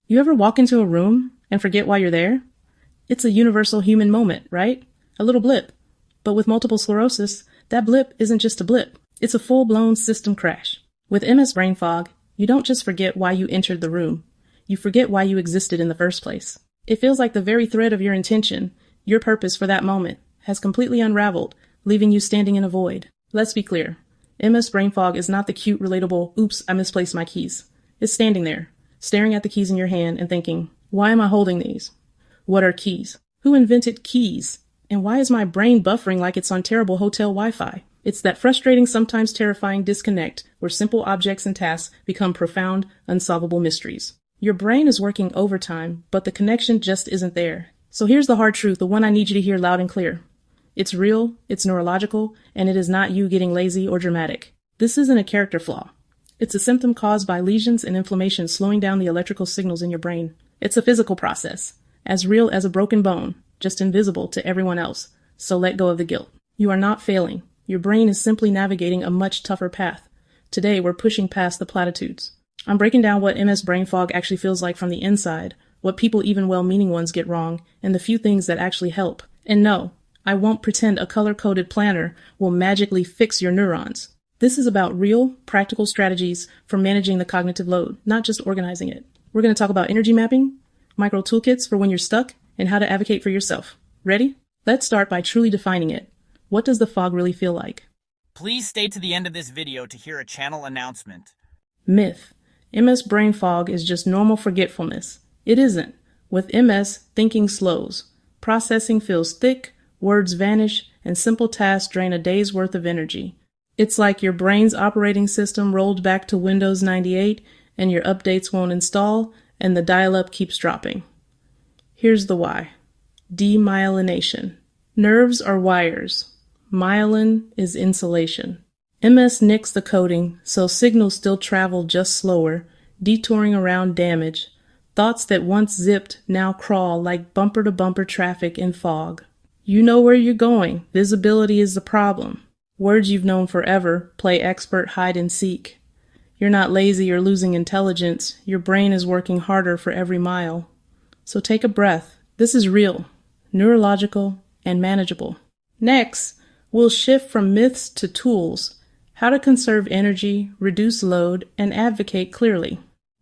You ever walk into a room and forget why you're there? It's a universal human moment, right? A little blip. But with multiple sclerosis, that blip isn't just a blip. It's a full-blown system crash. With MS brain fog, you don't just forget why you entered the room. You forget why you existed in the first place. It feels like the very thread of your intention, your purpose for that moment, has completely unraveled, leaving you standing in a void. Let's be clear. MS brain fog is not the cute, relatable, oops, I misplaced my keys. It's standing there, staring at the keys in your hand and thinking, why am I holding these? What are keys? Who invented keys? And why is my brain buffering like it's on terrible hotel Wi-Fi? It's that frustrating, sometimes terrifying disconnect where simple objects and tasks become profound, unsolvable mysteries. Your brain is working overtime, but the connection just isn't there. So here's the hard truth, the one I need you to hear loud and clear. It's real, it's neurological, and it is not you getting lazy or dramatic. This isn't a character flaw. It's a symptom caused by lesions and inflammation slowing down the electrical signals in your brain. It's a physical process, as real as a broken bone, just invisible to everyone else. So let go of the guilt. You are not failing. Your brain is simply navigating a much tougher path. Today, we're pushing past the platitudes. I'm breaking down what MS brain fog actually feels like from the inside, what people, even well-meaning ones, get wrong, and the few things that actually help. And no, I won't pretend a color-coded planner will magically fix your neurons. This is about real, practical strategies for managing the cognitive load, not just organizing it. We're going to talk about energy mapping, micro toolkits for when you're stuck, and how to advocate for yourself. Ready? Let's start by truly defining it. What does the fog really feel like? Please stay to the end of this video to hear a channel announcement. Myth. MS brain fog is just normal forgetfulness. It isn't. With MS, thinking slows. Processing feels thick, words vanish, and simple tasks drain a day's worth of energy. It's like your brain's operating system rolled back to Windows 98 and your updates won't install and the dial-up keeps dropping. Here's the why. Demyelination. Nerves are wires. Myelin is insulation. MS nicks the coating, so signals still travel just slower, detouring around damage. Thoughts that once zipped now crawl like bumper-to-bumper traffic in fog. You know where you're going. Visibility is the problem. Words you've known forever play expert hide and seek. You're not lazy or losing intelligence. Your brain is working harder for every mile. So take a breath. This is real, neurological, and manageable. Next, we'll shift from myths to tools. How to conserve energy, reduce load, and advocate clearly.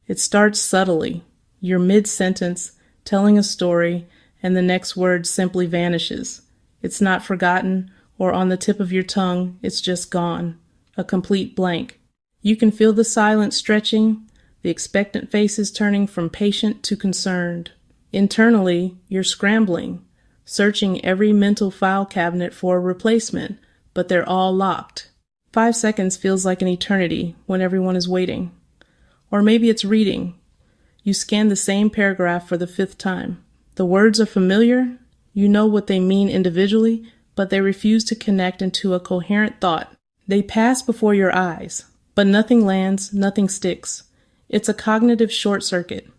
It starts subtly. You're mid-sentence, telling a story, and the next word simply vanishes. It's not forgotten or on the tip of your tongue, it's just gone. A complete blank. You can feel the silence stretching, the expectant faces turning from patient to concerned. Internally, you're scrambling, searching every mental file cabinet for a replacement, but they're all locked. 5 seconds feels like an eternity when everyone is waiting. Or maybe it's reading. You scan the same paragraph for the 5th time. The words are familiar, you know what they mean individually, but they refuse to connect into a coherent thought. They pass before your eyes, but nothing lands, nothing sticks. It's a cognitive short circuit.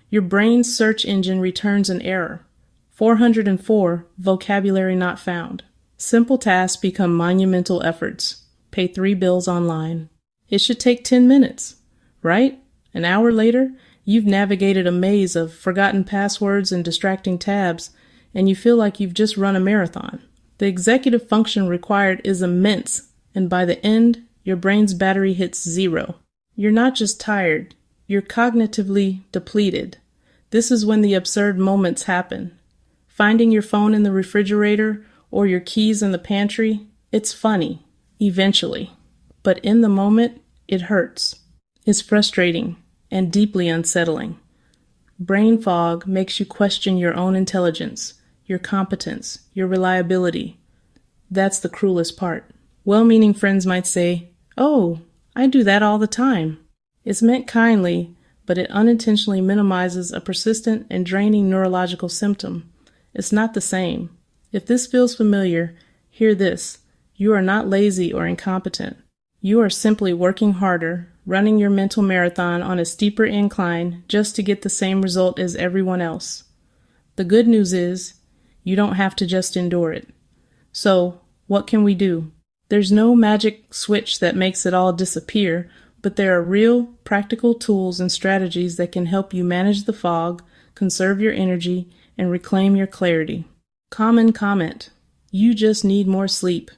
Your brain's search engine returns an error. 404, vocabulary not found. Simple tasks become monumental efforts. Pay 3 bills online. It should take 10 minutes, right? An hour later, you've navigated a maze of forgotten passwords and distracting tabs, and you feel like you've just run a marathon. The executive function required is immense, and by the end, your brain's battery hits 0. You're not just tired, you're cognitively depleted. This is when the absurd moments happen. Finding your phone in the refrigerator or your keys in the pantry, it's funny, eventually. But in the moment, it hurts. It's frustrating and deeply unsettling. Brain fog makes you question your own intelligence, your competence, your reliability. That's the cruelest part. Well-meaning friends might say, "Oh, I do that all the time." It's meant kindly, but it unintentionally minimizes a persistent and draining neurological symptom. It's not the same. If this feels familiar, hear this. You are not lazy or incompetent. You are simply working harder, running your mental marathon on a steeper incline just to get the same result as everyone else. The good news is, you don't have to just endure it. So, what can we do? There's no magic switch that makes it all disappear, but there are real, practical tools and strategies that can help you manage the fog, conserve your energy, and reclaim your clarity. Common comment: you just need more sleep.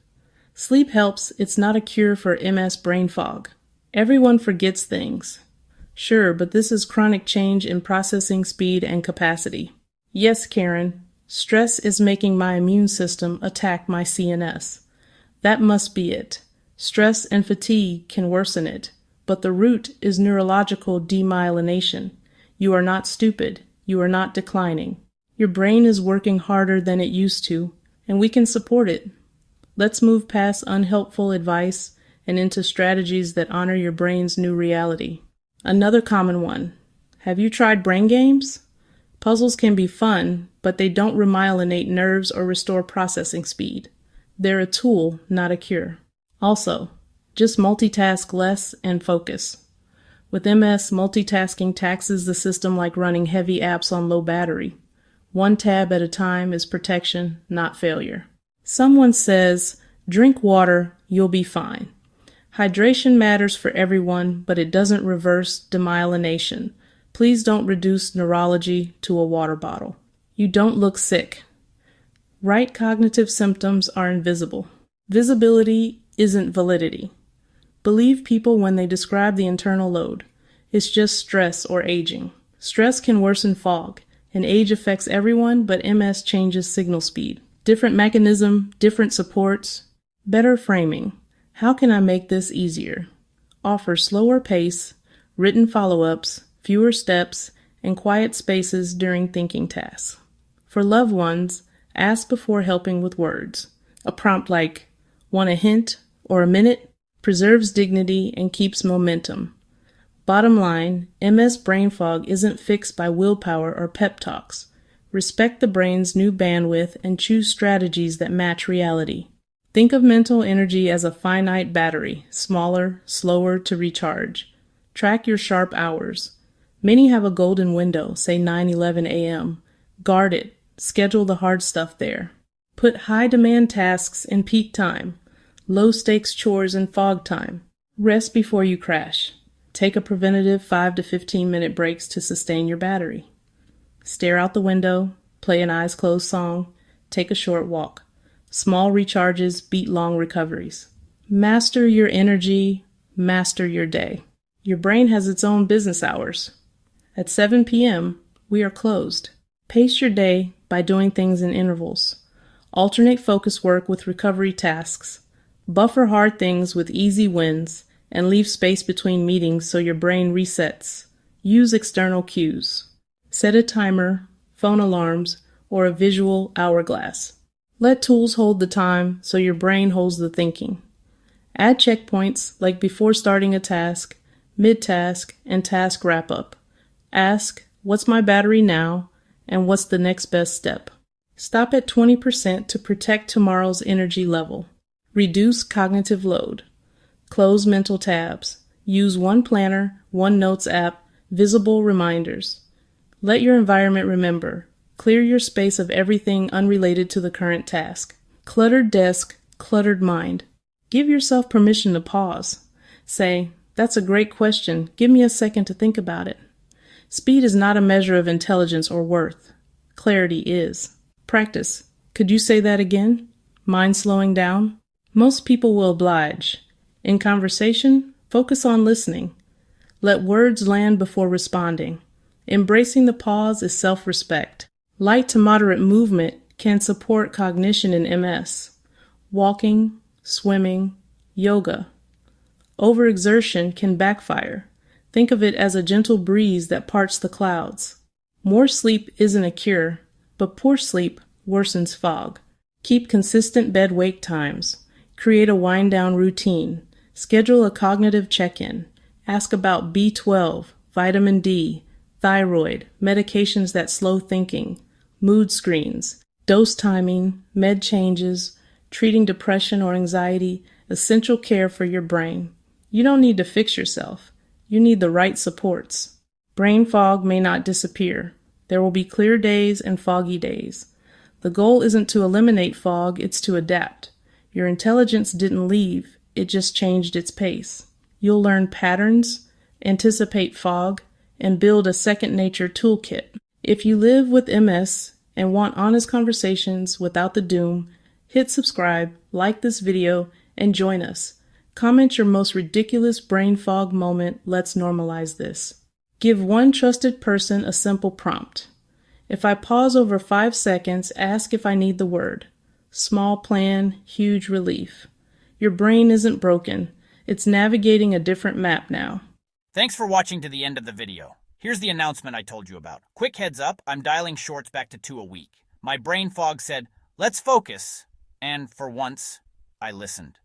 Sleep helps, it's not a cure for MS brain fog. Everyone forgets things. Sure, but this is chronic change in processing speed and capacity. Yes, Karen, stress is making my immune system attack my CNS. That must be it. Stress and fatigue can worsen it, but the root is neurological demyelination. You are not stupid. You are not declining. Your brain is working harder than it used to, and we can support it. Let's move past unhelpful advice and into strategies that honor your brain's new reality. Another common one. Have you tried brain games? Puzzles can be fun, but they don't remyelinate nerves or restore processing speed. They're a tool, not a cure. Also, just multitask less and focus. With MS, multitasking taxes the system like running heavy apps on low battery. One tab at a time is protection, not failure. Someone says, drink water, you'll be fine. Hydration matters for everyone, but it doesn't reverse demyelination. Please don't reduce neurology to a water bottle. You don't look sick. Right cognitive symptoms are invisible. Visibility isn't validity. Believe people when they describe the internal load. It's just stress or aging. Stress can worsen fog, and age affects everyone, but MS changes signal speed. Different mechanism, different supports. Better framing. How can I make this easier? Offer slower pace, written follow-ups, fewer steps, and quiet spaces during thinking tasks. For loved ones, ask before helping with words. A prompt like, want a hint or a minute, preserves dignity and keeps momentum. Bottom line, MS brain fog isn't fixed by willpower or pep talks. Respect the brain's new bandwidth and choose strategies that match reality. Think of mental energy as a finite battery, smaller, slower to recharge. Track your sharp hours. Many have a golden window, say 9:11 a.m. Guard it. Schedule the hard stuff there. Put high-demand tasks in peak time. Low-stakes chores in fog time. Rest before you crash. Take a preventative 5 to 15-minute breaks to sustain your battery. Stare out the window, play an eyes-closed song, take a short walk. Small recharges beat long recoveries. Master your energy, master your day. Your brain has its own business hours. At 7 p.m., we are closed. Pace your day by doing things in intervals. Alternate focus work with recovery tasks. Buffer hard things with easy wins, and leave space between meetings so your brain resets. Use external cues. Set a timer, phone alarms, or a visual hourglass. Let tools hold the time so your brain holds the thinking. Add checkpoints like before starting a task, mid-task, and task wrap-up. Ask, what's my battery now, and what's the next best step? Stop at 20% to protect tomorrow's energy level. Reduce cognitive load. Close mental tabs. Use one planner, one notes app, visible reminders. Let your environment remember. Clear your space of everything unrelated to the current task. Cluttered desk, cluttered mind. Give yourself permission to pause. Say, that's a great question. Give me a second to think about it. Speed is not a measure of intelligence or worth. Clarity is. Practice. Could you say that again? Mind slowing down? Most people will oblige. In conversation, focus on listening. Let words land before responding. Embracing the pause is self-respect. Light to moderate movement can support cognition in MS. Walking, swimming, yoga. Overexertion can backfire. Think of it as a gentle breeze that parts the clouds. More sleep isn't a cure, but poor sleep worsens fog. Keep consistent bed-wake times. Create a wind-down routine. Schedule a cognitive check-in. Ask about B12, vitamin D, thyroid, medications that slow thinking, mood screens, dose timing, med changes, treating depression or anxiety, essential care for your brain. You don't need to fix yourself. You need the right supports. Brain fog may not disappear. There will be clear days and foggy days. The goal isn't to eliminate fog, it's to adapt. Your intelligence didn't leave, it just changed its pace. You'll learn patterns, anticipate fog, and build a second nature toolkit. If you live with MS and want honest conversations without the doom, hit subscribe, like this video, and join us. Comment your most ridiculous brain fog moment. Let's normalize this. Give one trusted person a simple prompt. If I pause over 5 seconds, ask if I need the word. Small plan, huge relief. Your brain isn't broken. It's navigating a different map now. Thanks for watching to the end of the video. Here's the announcement I told you about. Quick heads up, I'm dialing shorts back to 2 a week. My brain fog said, let's focus. And for once, I listened.